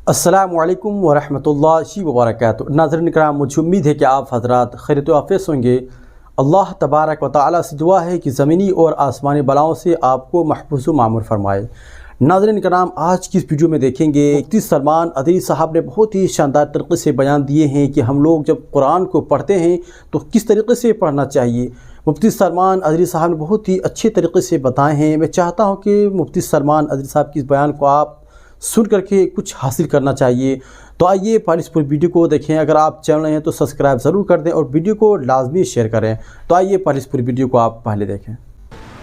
السلام علیکم ورحمۃ اللہ وبرکاتہ۔ ناظرین کرام، مجھے امید ہے کہ آپ حضرات خیریت و عافیت ہوں گے۔ اللہ تبارک و تعالیٰ سے دعا ہے کہ زمینی اور آسمانی بلاؤں سے آپ کو محفوظ و معمور فرمائے۔ ناظرین کرام، آج کی اس ویڈیو میں دیکھیں گے مفتی سلمان ادری صاحب نے بہت ہی شاندار طریقے سے بیان دیے ہیں کہ ہم لوگ جب قرآن کو پڑھتے ہیں تو کس طریقے سے پڑھنا چاہیے۔ مفتی سلمان ادری صاحب نے بہت ہی اچھے طریقے سے بتائے ہیں۔ میں چاہتا ہوں کہ مفتی سلمان ادری صاحب کی اس بیان کو آپ سن کر کے کچھ حاصل کرنا چاہیے۔ تو آئیے پہلے اس پوری ویڈیو کو دیکھیں۔ اگر آپ چینل ہیں تو سبسکرائب ضرور کر دیں اور ویڈیو کو لازمی شیئر کریں۔ تو آئیے پہلے اس پوری ویڈیو کو آپ پہلے دیکھیں۔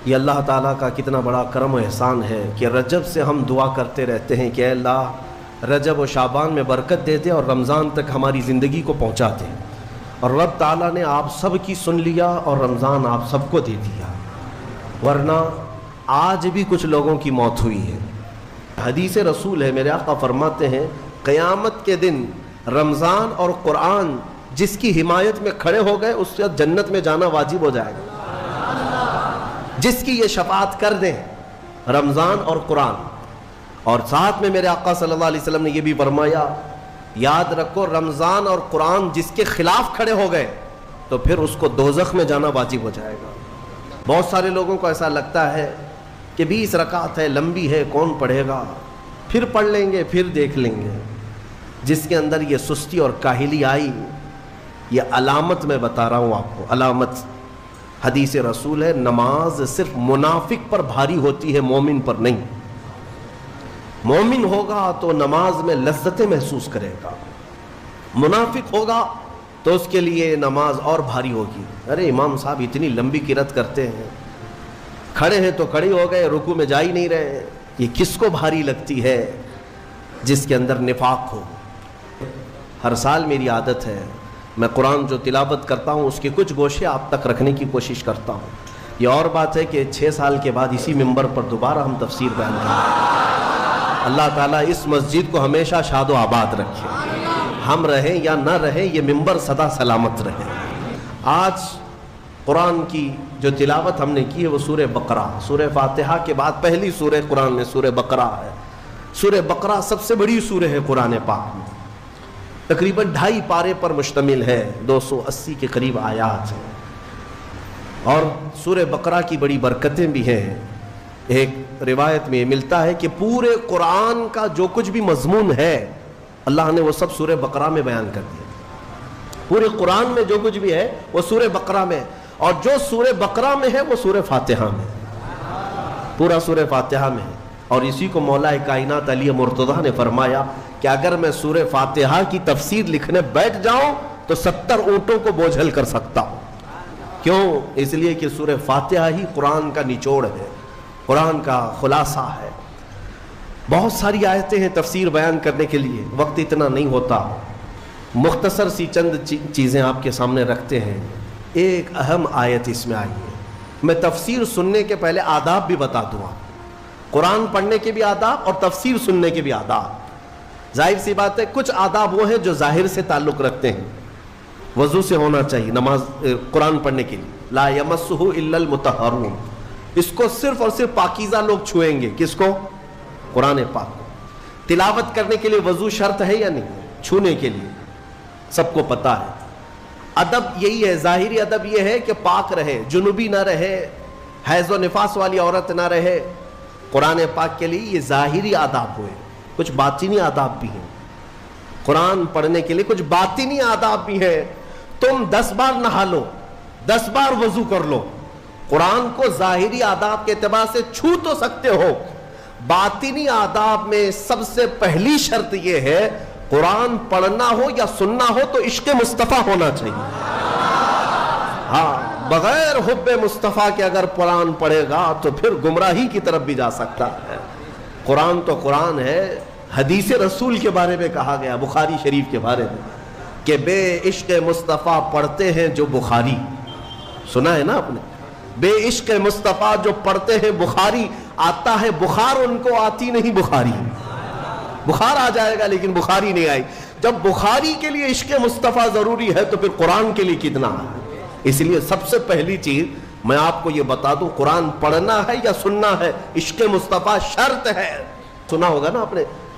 یہ اللہ تعالیٰ کا کتنا بڑا کرم و احسان ہے کہ رجب سے ہم دعا کرتے رہتے ہیں کہ اے اللہ رجب و شعبان میں برکت دے دے اور رمضان تک ہماری زندگی کو پہنچا دے، اور رب تعالیٰ نے آپ سب کی سن لیا اور رمضان آپ سب کو دے دیا، ورنہ آج بھی کچھ لوگوں کی موت ہوئی ہے۔ حدیث رسول ہے، میرے آقا فرماتے ہیں قیامت کے دن رمضان اور قرآن جس کی حمایت میں کھڑے ہو گئے اس سے جنت میں جانا واجب ہو جائے گا۔ جس کی یہ شفاعت کر دیں رمضان اور قرآن، اور ساتھ میں میرے آقا صلی اللہ علیہ وسلم نے یہ بھی فرمایا یاد رکھو رمضان اور قرآن جس کے خلاف کھڑے ہو گئے تو پھر اس کو دوزخ میں جانا واجب ہو جائے گا۔ بہت سارے لوگوں کو ایسا لگتا ہے کہ 20 رکعت ہے، لمبی ہے، کون پڑھے گا، پھر پڑھ لیں گے، پھر دیکھ لیں گے۔ جس کے اندر یہ سستی اور کاہلی آئی، یہ علامت میں بتا رہا ہوں آپ کو، علامت حدیث رسول ہے نماز صرف منافق پر بھاری ہوتی ہے، مومن پر نہیں۔ مومن ہوگا تو نماز میں لذتیں محسوس کرے گا، منافق ہوگا تو اس کے لیے نماز اور بھاری ہوگی۔ ارے امام صاحب اتنی لمبی قرات کرتے ہیں، کھڑے ہیں تو کھڑے ہو گئے، رکوع میں جا ہی نہیں رہے، یہ کس کو بھاری لگتی ہے؟ جس کے اندر نفاق ہو۔ ہر سال میری عادت ہے میں قرآن جو تلاوت کرتا ہوں اس کے کچھ گوشے آپ تک رکھنے کی کوشش کرتا ہوں۔ یہ اور بات ہے کہ 6 سال کے بعد اسی ممبر پر دوبارہ ہم تفسیر بیان کریں۔ اللہ تعالیٰ اس مسجد کو ہمیشہ شاد و آباد رکھے، ہم رہیں یا نہ رہیں یہ ممبر سدا سلامت رہے۔ آج قرآن کی جو تلاوت ہم نے کی ہے وہ سورہ بقرہ، سورہ فاتحہ کے بعد پہلی سورہ قرآن میں سورہ بقرہ ہے۔ سورہ بقرہ سب سے بڑی سورہ ہے قرآن پاک میں، تقریباً 2.5 پارے پر مشتمل ہے، 280 کے قریب آیات ہیں، اور سورہ بقرہ کی بڑی برکتیں بھی ہیں۔ ایک روایت میں یہ ملتا ہے کہ پورے قرآن کا جو کچھ بھی مضمون ہے اللہ نے وہ سب سورہ بقرہ میں بیان کر دیا۔ پورے قرآن میں جو کچھ بھی ہے وہ سورہ بقرہ میں، اور جو سورہ بقرہ میں ہے وہ سورہ فاتحہ میں، پورا سورہ فاتحہ میں ہے۔ اور اسی کو مولا کائنات علی مرتضیٰ نے فرمایا کہ اگر میں سورہ فاتحہ کی تفسیر لکھنے بیٹھ جاؤں تو 70 اونٹوں کو بوجھل کر سکتا ہوں۔ کیوں؟ اس لیے کہ سورہ فاتحہ ہی قرآن کا نچوڑ ہے، قرآن کا خلاصہ ہے۔ بہت ساری آیتیں ہیں تفسیر بیان کرنے کے لیے، وقت اتنا نہیں ہوتا، مختصر سی چند چیزیں آپ کے سامنے رکھتے ہیں۔ ایک اہم آیت اس میں آئی ہے، میں تفسیر سننے کے پہلے آداب بھی بتا دوں آپ، قرآن پڑھنے کے بھی آداب اور تفسیر سننے کے بھی آداب۔ ظاہر سی بات ہے کچھ آداب وہ ہیں جو ظاہر سے تعلق رکھتے ہیں، وضو سے ہونا چاہیے نماز قرآن پڑھنے کے لیے، لا یمسہ الا المطہرون، اس کو صرف اور صرف پاکیزہ لوگ چھوئیں گے۔ کس کو؟ قرآن پاک کو۔ تلاوت کرنے کے لیے وضو شرط ہے یا نہیں؟ چھونے کے لیے سب کو پتہ ہے۔ ادب یہی ہے، ظاہری ادب یہ ہے کہ پاک رہے، جنوبی نہ رہے، حیض و نفاس والی عورت نہ رہے۔ قرآن پاک کے لیے یہ ظاہری آداب ہوئے، کچھ باطنی آداب بھی ہیں۔ قرآن پڑھنے کے لیے کچھ باطنی آداب بھی ہیں۔ تم 10 بار نہا لو، 10 بار وضو کر لو، قرآن کو ظاہری آداب کے اعتبار سے چھو تو سکتے ہو، باطنی آداب میں سب سے پہلی شرط یہ ہے قرآن پڑھنا ہو یا سننا ہو تو عشق مصطفیٰ ہونا چاہیے۔ ہاں، بغیر حب مصطفیٰ کے اگر قرآن پڑھے گا تو پھر گمراہی کی طرف بھی جا سکتا ہے۔ قرآن تو قرآن ہے۔ حدیث رسول کے بارے میں کہا گیا بخاری شریف کے بارے میں کہ بے عشق مصطفیٰ پڑھتے ہیں جو بخاری، سنا ہے نا آپ نے؟ بے عشق مصطفیٰ جو پڑھتے ہیں بخاری، آتا ہے بخار ان کو، آتی نہیں بخاری۔ بخار آ جائے گا لیکن بخاری نہیں آئی۔ جب بخاری کے لیے عشق مصطفیٰ ضروری ہے تو پھر قرآن کے لیے کتنا ہے؟ اس لیے سب سے پہلی چیز میں آپ کو یہ بتا دوں، قرآن پڑھنا ہے یا سننا ہے، عشق مصطفیٰ شرط ہے۔ سنا ہوگا نا آپ نے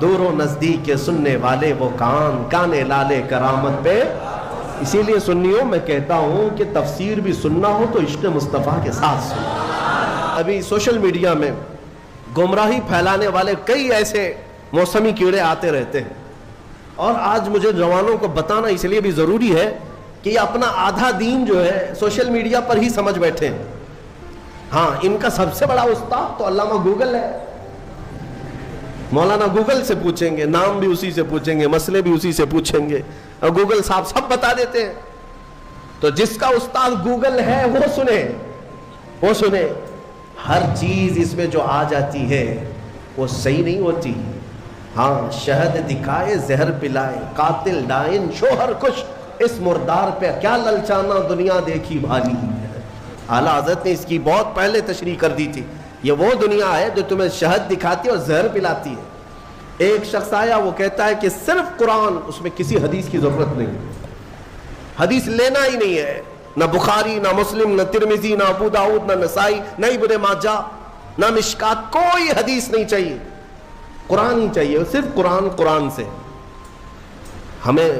دور و نزدیک کے سننے والے وہ کان، کانے لالے کرامت پہ. اسی لیے سنیوں میں کہتا ہوں کہ تفسیر بھی سننا ہو تو عشق مصطفیٰ کے ساتھ سنو. ابھی سوشل میڈیا میں گمراہی پھیلانے والے کئی ایسے موسمی کیڑے آتے رہتے ہیں، اور آج مجھے جوانوں کو بتانا اس لیے بھی ضروری ہے کہ یہ اپنا آدھا دین جو ہے سوشل میڈیا پر ہی سمجھ بیٹھے ہیں. ہاں، ان کا سب سے بڑا استاد تو علامہ گوگل ہے. مولانا گوگل سے پوچھیں گے، نام بھی اسی سے پوچھیں گے، مسئلے بھی اسی سے پوچھیں گے، اور گوگل صاحب سب بتا دیتے ہیں. تو جس کا استاد گوگل ہے وہ سنے. ہر چیز اس میں جو آ جاتی ہے وہ صحیح نہیں ہوتی. ہاں، شہد دکھائے زہر پلائے، قاتل ڈائن شوہر کش، اس مردار پہ کیا للچانا دنیا دیکھی بھالی. اعلیٰ حضرت نے اس کی بہت پہلے تشریح کر دی تھی. یہ وہ دنیا ہے جو تمہیں شہد دکھاتی ہے اور زہر پلاتی ہے. ایک شخص آیا، وہ کہتا ہے کہ صرف قرآن، اس میں کسی حدیث کی ضرورت نہیں، حدیث لینا ہی نہیں ہے، نہ بخاری، نہ مسلم، نہ ترمذی، نہ ابو داؤد، نہ نسائی، نہ ابن ماجہ، نہ مشکات، کوئی حدیث نہیں چاہیے، قرآن ہی چاہیے، صرف قرآن سے. ہمیں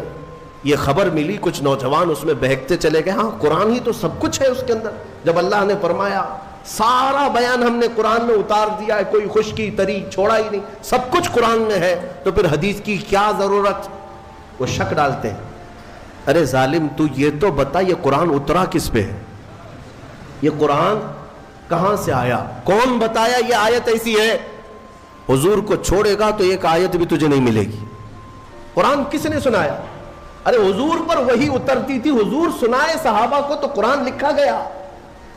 یہ خبر ملی، کچھ نوجوان اس میں بہکتے چلے گئے. ہاں، قرآن ہی تو سب کچھ ہے اس کے اندر. جب اللہ نے فرمایا سارا بیان ہم نے قرآن میں اتار دیا ہے، کوئی خشکی تری چھوڑا ہی نہیں، سب کچھ قرآن میں ہے، تو پھر حدیث کی کیا ضرورت؟ وہ شک ڈالتے ہیں. ارے ظالم، تو یہ تو بتا یہ قرآن اترا کس پہ ہے؟ یہ قرآن کہاں سے آیا؟ کون بتایا یہ آیت ایسی ہے؟ حضور کو چھوڑے گا تو ایک آیت بھی تجھے نہیں ملے گی. قرآن کس نے سنایا؟ ارے حضور پر وہی اترتی تھی، حضور سنائے صحابہ کو تو قرآن لکھا گیا.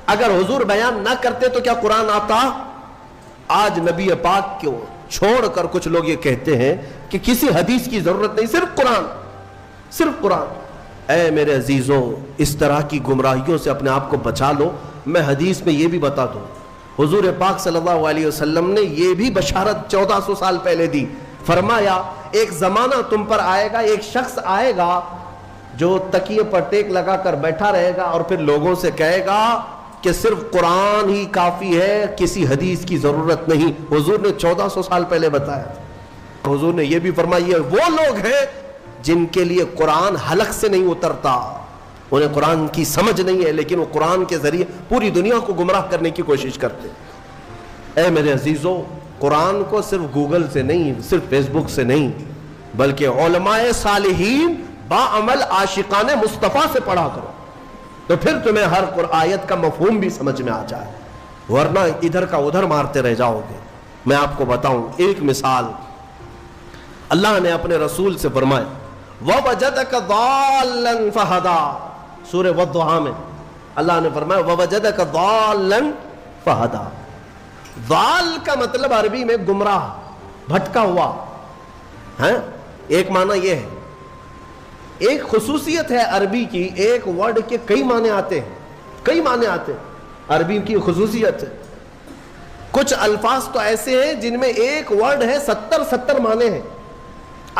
اگر حضور بیان نہ کرتے تو کیا قرآن آتا؟ آج نبی پاک کو چھوڑ کر کچھ لوگ یہ کہتے ہیں کہ کسی حدیث کی ضرورت نہیں، صرف قرآن. اے میرے عزیزوں، اس طرح کی گمراہیوں سے اپنے آپ کو بچا لو. میں حدیث میں یہ بھی بتا دوں، حضور پاک صلی اللہ علیہ وسلم نے یہ بھی بشارت 1400 سال پہلے دی. فرمایا ایک زمانہ تم پر آئے گا، ایک شخص آئے گا جو تکیے پر ٹیک لگا کر بیٹھا رہے گا اور پھر لوگوں سے کہے گا کہ صرف قرآن ہی کافی ہے، کسی حدیث کی ضرورت نہیں. حضور نے 1400 سال پہلے بتایا تھا. حضور نے یہ بھی فرمایا یہ وہ لوگ ہیں جن کے لیے قرآن حلق سے نہیں اترتا، انہیں قرآن کی سمجھ نہیں ہے، لیکن وہ قرآن کے ذریعے پوری دنیا کو گمراہ کرنے کی کوشش کرتے. اے میرے عزیزوں، قرآن کو صرف گوگل سے نہیں، صرف فیس بک سے نہیں، بلکہ علماء صالحین باعمل عاشقان مصطفیٰ سے پڑھا کرو، تو پھر تمہیں ہر آیت کا مفہوم بھی سمجھ میں آ جائے، ورنہ ادھر کا ادھر مارتے رہ جاؤ گے. میں آپ کو بتاؤں ایک مثال. اللہ نے اپنے رسول سے فرمایا وَوَجَدَكَ ضَالًّا فَهَدَى. سورہ والضحیٰ میں اللہ نے فرمایا وَوَجَدَكَ ضَالًّا فَهَدَى. ضال کا مطلب عربی میں گمراہ، بھٹکا ہوا ہے. ایک معنی یہ ہے. ایک خصوصیت ہے عربی کی، ایک ورڈ کے کئی معنی آتے ہیں، عربی کی خصوصیت ہے. کچھ الفاظ تو ایسے ہیں جن میں ایک ورڈ ہے 70 معنی ہیں،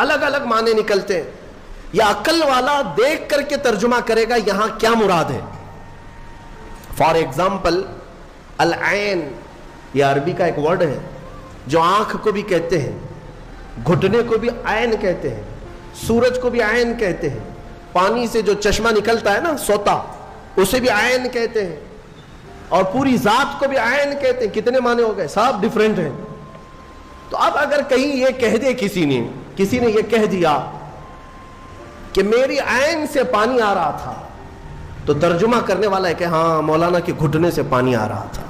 الگ الگ معنی نکلتے ہیں. یا عقل والا دیکھ کر کے ترجمہ کرے گا یہاں کیا مراد ہے. فار ایگزامپل العین، یہ عربی کا ایک ورڈ ہے جو آنکھ کو بھی کہتے ہیں، گھٹنے کو بھی عین کہتے ہیں، سورج کو بھی عین کہتے ہیں، پانی سے جو چشمہ نکلتا ہے نا سوتا، اسے بھی عین کہتے ہیں، اور پوری ذات کو بھی عین کہتے ہیں. کتنے معنی ہو گئے؟ سب ڈیفرنٹ ہیں. تو اب اگر کہیں یہ کہہ دے کسی نے یہ کہہ دیا کہ میری عین سے پانی آ رہا تھا، تو ترجمہ کرنے والا ہے کہ ہاں مولانا کے گھٹنے سے پانی آ رہا تھا.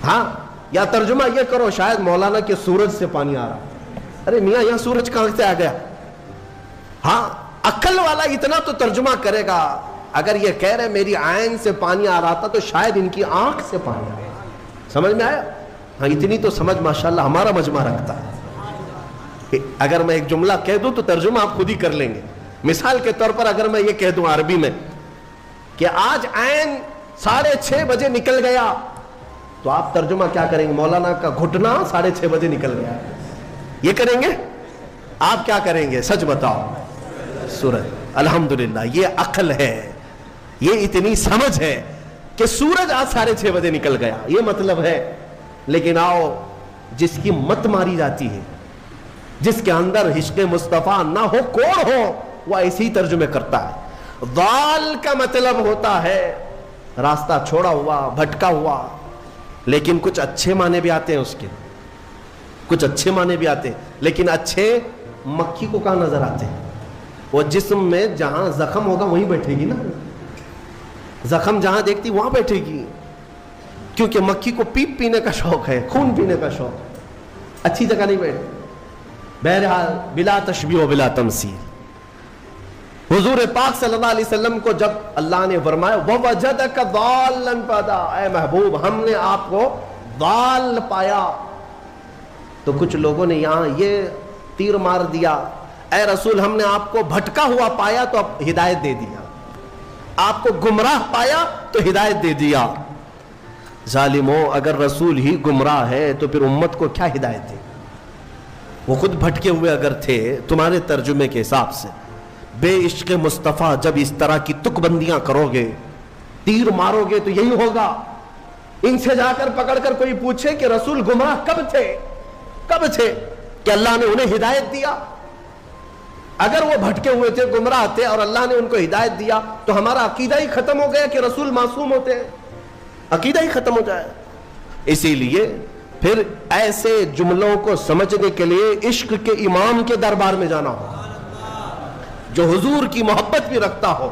ہاں، یا ترجمہ یہ کرو شاید مولانا کے سورج سے پانی آ رہا تھا. ارے میاں یہاں سورج کہاں سے آ گیا؟ ہاں، عقل والا اتنا تو ترجمہ کرے گا. اگر یہ کہہ رہے میری عین سے پانی آ رہا تھا تو شاید ان کی آنکھ سے پانی آ رہا تھا. سمجھ میں آیا؟ ہاں، اتنی تو سمجھ ماشاءاللہ ہمارا مجمع رکھتا ہے. اگر میں ایک جملہ کہہ دوں تو ترجمہ آپ خود ہی کر لیں گے. مثال کے طور پر اگر میں یہ کہہ دوں عربی میں کہ آج عین 6:30 بجے نکل گیا، تو آپ ترجمہ کیا کریں گے؟ مولانا کا گھٹنا 6:30 بجے نکل گیا. یہ کریں گے؟ آپ کیا کریں گے؟ سچ بتاؤ. سورج. الحمدللہ، یہ عقل ہے، یہ اتنی سمجھ ہے کہ سورج آج 6:30 بجے نکل گیا، یہ مطلب ہے. لیکن آؤ، جس کی مت ماری جاتی ہے، جس کے اندر عشق مصطفیٰ نہ ہو، کوڑ ہو، وہ ایسے ہی ترجمے کرتا ہے۔ ضال کا مطلب ہوتا ہے راستہ چھوڑا ہوا، بھٹکا ہوا، لیکن کچھ اچھے معنی بھی آتے ہیں اس کے، کچھ اچھے معنی بھی آتے ہیں، لیکن اچھے مکھی کو کہاں نظر آتے ہیں؟ وہ جسم میں جہاں زخم ہوگا وہیں بیٹھے گی نا، زخم جہاں دیکھتی وہاں بیٹھے گی، کیونکہ مکھی کو پیپ پینے کا شوق ہے، خون پینے کا شوق ہے، اچھی جگہ نہیں بیٹھے۔ بہرحال بلا تشبیہ و بلا تمثیل، حضور پاک صلی اللہ علیہ وسلم کو جب اللہ نے فرمایا وَوَجَدَكَ ضَالًّا فَهَدَىٰ، اے محبوب ہم نے آپ کو ضال پایا، تو کچھ لوگوں نے یہاں یہ تیر مار دیا، اے رسول ہم نے آپ کو بھٹکا ہوا پایا تو اب ہدایت دے دیا، آپ کو گمراہ پایا تو ہدایت دے دیا۔ ظالموں، اگر رسول ہی گمراہ ہے تو پھر امت کو کیا ہدایت دے؟ وہ خود بھٹکے ہوئے اگر تھے تمہارے ترجمے کے حساب سے۔ بے عشق مصطفیٰ جب اس طرح کی تک بندیاں کرو گے، تیر مارو گے تو یہی ہوگا۔ ان سے جا کر پکڑ کر کوئی پوچھے کہ رسول گمراہ کب تھے، کب تھے کہ اللہ نے انہیں ہدایت دیا؟ اگر وہ بھٹکے ہوئے تھے، گمراہ تھے اور اللہ نے ان کو ہدایت دیا تو ہمارا عقیدہ ہی ختم ہو گیا کہ رسول معصوم ہوتے ہیں، عقیدہ ہی ختم ہو جائے۔ اسی لیے پھر ایسے جملوں کو سمجھنے کے لیے عشق کے امام کے دربار میں جانا ہو، جو حضور کی محبت بھی رکھتا ہو۔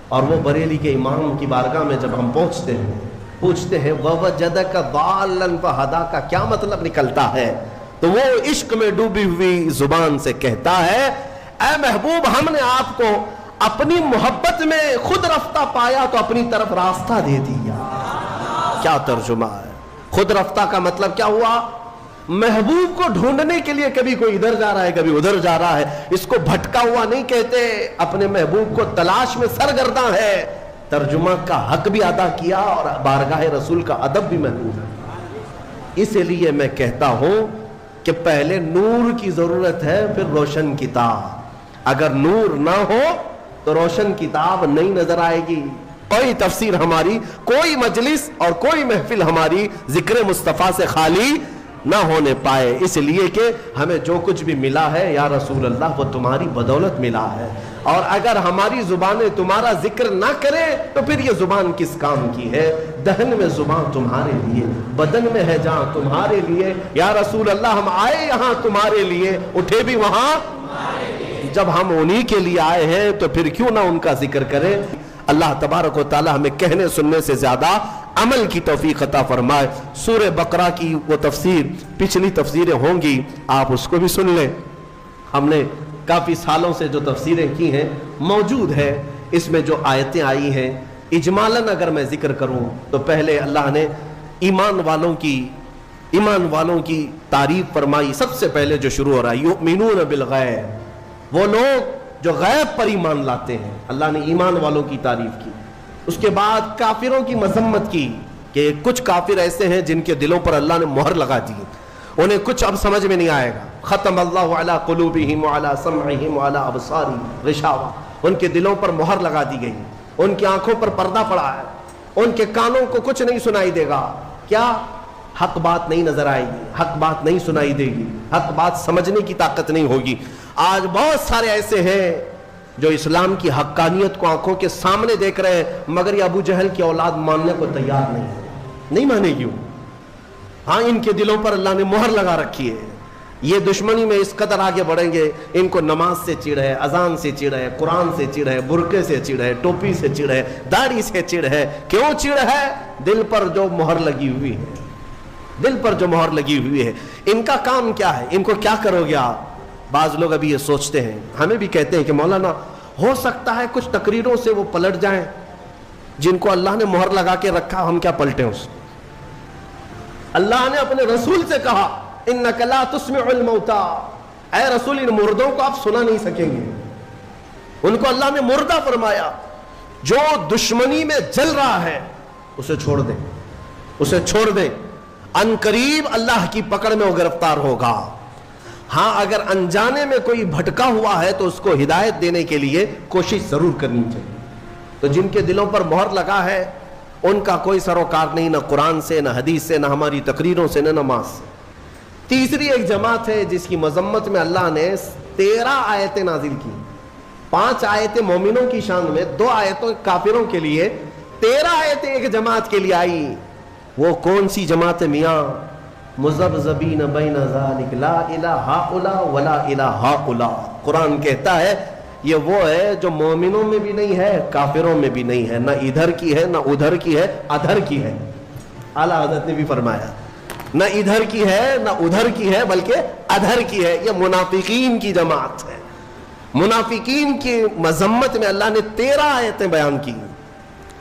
اور وہ بریلی کے امام کی بارگاہ میں جب ہم پہنچتے ہیں، پوچھتے ہیں وَوَجَدَكَ ضَالًّا فَهَدَىٰ کا کیا مطلب نکلتا ہے، تو وہ عشق میں ڈوبی ہوئی زبان سے کہتا ہے اے محبوب ہم نے آپ کو اپنی محبت میں خود رفتہ پایا تو اپنی طرف راستہ دے دیا۔ کیا ترجمہ ہے؟ خود رفتہ کا مطلب کیا ہوا؟ محبوب کو ڈھونڈنے کے لیے کبھی کوئی ادھر جا رہا ہے، کبھی ادھر جا رہا ہے، اس کو بھٹکا ہوا نہیں کہتے، اپنے محبوب کو تلاش میں سرگرداں ہے۔ ترجمہ کا حق بھی ادا کیا اور بارگاہ رسول کا ادب بھی محفوظ ہے۔ اس لیے میں کہتا ہوں کہ پہلے نور کی ضرورت ہے، پھر روشن کتاب۔ اگر نور نہ ہو تو روشن کتاب نہیں نظر آئے گی۔ کوئی تفسیر ہماری، کوئی مجلس اور کوئی محفل ہماری ذکر مصطفیٰ سے خالی نہ ہونے پائے، اس لیے کہ ہمیں جو کچھ بھی ملا ہے یا رسول اللہ وہ تمہاری بدولت ملا ہے، اور اگر ہماری زبانیں تمہارا ذکر نہ کرے تو پھر یہ زبان کس کام کی ہے؟ دہن میں زبان تمہارے لیے، بدن میں ہے جہاں تمہارے لیے، یا رسول اللہ ہم آئے یہاں تمہارے لیے، اٹھے بھی وہاں جب ہم انہی کے لیے آئے ہیں تو پھر کیوں نہ ان کا ذکر کریں۔ اللہ تبارک و تعالی ہمیں کہنے سننے سے زیادہ عمل کی توفیق عطا فرمائے۔ سورہ بقرہ کی وہ تفسیر، پچھلی تفسیریں ہوں گی، آپ اس کو بھی سن لیں۔ ہم نے کافی سالوں سے جو تفسیریں کی ہیں موجود ہے، اس میں جو آیتیں آئی ہیں اجمالاً اگر میں ذکر کروں تو پہلے اللہ نے ایمان والوں کی تعریف فرمائی۔ سب سے پہلے جو شروع ہو رہا ہے یؤمنون بالغیب، وہ لوگ جو غیب پر ایمان لاتے ہیں، اللہ نے ایمان والوں کی تعریف کی۔ اس کے بعد کافروں کی مذمت کی کہ کچھ کافر ایسے ہیں جن کے دلوں پر اللہ نے مہر لگا دی، انہیں کچھ اب سمجھ میں نہیں آئے گا۔ ختم اللہ علی قلوبہم وعلی سمعہم وعلی ابصارہم غشاوہ، ان کے دلوں پر مہر لگا دی گئی، ان کی آنکھوں پر پردہ پڑا ہے، ان کے کانوں کو کچھ نہیں سنائی دے گا۔ کیا؟ حق بات نہیں نظر آئے گی، حق بات نہیں سنائی دے گی، حق بات سمجھنے کی طاقت نہیں ہوگی۔ آج بہت سارے ایسے ہیں جو اسلام کی حقانیت کو آنکھوں کے سامنے دیکھ رہے ہیں، مگر یہ ابو جہل کی اولاد ماننے کو تیار نہیں مانے گی۔ ہاں، ان کے دلوں پر اللہ نے مہر لگا رکھی ہے، یہ دشمنی میں اس قدر آگے بڑھیں گے، ان کو نماز سے چڑ ہے، اذان سے چڑ ہے، قرآن سے چڑ ہے، برقعے سے چڑ ہے، ٹوپی سے چڑ ہے، داڑھی سے چڑ ہے۔ کیوں چڑ ہے؟ دل پر جو مہر لگی ہوئی ہے، دل پر جو مہر لگی ہوئی ہے۔ ان کا کام کیا ہے؟ ان کو کیا کرو گے آپ؟ بعض لوگ ابھی یہ سوچتے ہیں، ہمیں بھی کہتے ہیں کہ مولانا ہو سکتا ہے کچھ تقریروں سے وہ پلٹ جائیں، جن کو اللہ نے مہر لگا کے رکھا ہم کیا پلٹیں اس کو؟ اللہ نے اپنے رسول سے کہا انک لا تسمع الموتى، اے رسول ان مردوں کو آپ سنا نہیں سکیں گے۔ ان کو اللہ نے مردہ فرمایا۔ جو دشمنی میں جل رہا ہے اسے چھوڑ دیں، اسے چھوڑ دیں، ان قریب اللہ کی پکڑ میں وہ گرفتار ہوگا۔ ہاں، اگر انجانے میں کوئی بھٹکا ہوا ہے تو اس کو ہدایت دینے کے لیے کوشش ضرور کرنی چاہیے۔ تو جن کے دلوں پر مہر لگا ہے ان کا کوئی سروکار نہیں، نہ قرآن سے، نہ حدیث سے، نہ ہماری تقریروں سے، نہ نماز سے۔ تیسری ایک جماعت ہے جس کی مذمت میں اللہ نے 13 آیتیں نازل کی. 5 آیتیں مومنوں کی شان میں, 2 آیتوں کافروں کے لیے, 13 آیتیں ایک جماعت کے لیے آئی. وہ کون سی جماعت ہے میاں؟ مذبذبین بین ذالک لا الہ ہؤلاء ولا الہ ہؤلاء. قرآن کہتا ہے یہ وہ ہے جو مومنوں میں بھی نہیں ہے, کافروں میں بھی نہیں ہے, نہ ادھر کی ہے نہ ادھر کی ہے, ادھر کی ہے. اعلیٰ حضرت نے بھی فرمایا نہ ادھر کی ہے نہ ادھر کی ہے بلکہ ادھر کی ہے. یہ منافقین کی جماعت ہے. منافقین کی مذمت میں اللہ نے 13 آیتیں بیان کی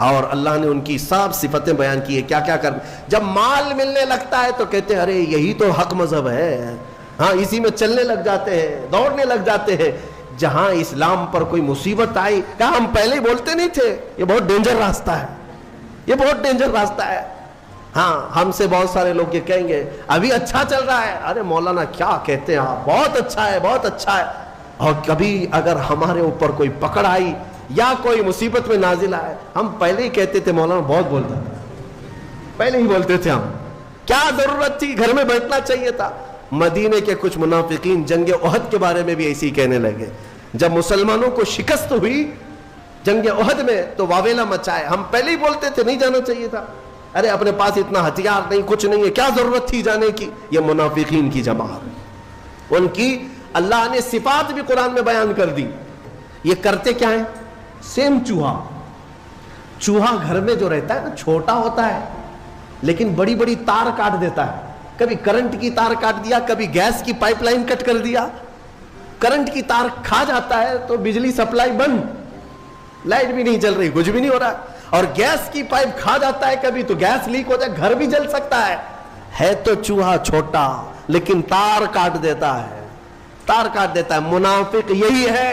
اور اللہ نے ان کی صاف صفتیں بیان کی ہے. کیا کیا کر, جب مال ملنے لگتا ہے تو کہتے ہیں ارے یہی تو حق مذہب ہے, ہاں اسی میں چلنے لگ جاتے ہیں, دوڑنے لگ جاتے ہیں. جہاں اسلام پر کوئی مصیبت آئی کہا ہم پہلے ہی بولتے نہیں تھے یہ بہت ڈینجر راستہ ہے, یہ بہت ڈینجر راستہ ہے. ہاں ہم سے بہت سارے لوگ یہ کہیں گے ابھی اچھا چل رہا ہے, ارے مولانا کیا کہتے ہیں آپ, بہت اچھا ہے بہت اچھا ہے. اور کبھی اگر ہمارے اوپر کوئی پکڑ آئی یا کوئی مصیبت میں نازل آئے, ہم پہلے ہی کہتے تھے مولانا بہت بولتا تھا, پہلے ہی بولتے تھے ہم, کیا ضرورت تھی, گھر میں بیٹھنا چاہیے تھا. مدینے کے کچھ منافقین جنگ احد کے بارے میں بھی ایسے ہی کہنے لگے. جب مسلمانوں کو شکست ہوئی جنگ احد میں تو واویلا مچائے, ہم پہلے ہی بولتے تھے نہیں جانا چاہیے تھا, ارے اپنے پاس اتنا ہتھیار نہیں, کچھ نہیں ہے, کیا ضرورت تھی جانے کی. یہ منافقین کی جماعت, ان کی اللہ نے صفات بھی قرآن میں بیان کر دی. یہ کرتے کیا ہیں, سیم چوہا, چوہا گھر میں جو رہتا ہے نا چھوٹا ہوتا ہے لیکن بڑی بڑی تار کاٹ دیتا ہے. کبھی کرنٹ کی تار کاٹ دیا, کبھی گیس کی پائپ لائن کٹ کر دیا. کرنٹ کی تار کھا جاتا ہے تو بجلی سپلائی بند, لائٹ بھی نہیں چل رہی, کچھ بھی نہیں ہو رہا. اور گیس کی پائپ کھا جاتا ہے کبھی تو گیس لیک ہو جائے, گھر بھی جل سکتا ہے تو چوہا چھوٹا لیکن تار کاٹ دیتا ہے, تار کاٹ دیتا ہے. منافق یہی ہے.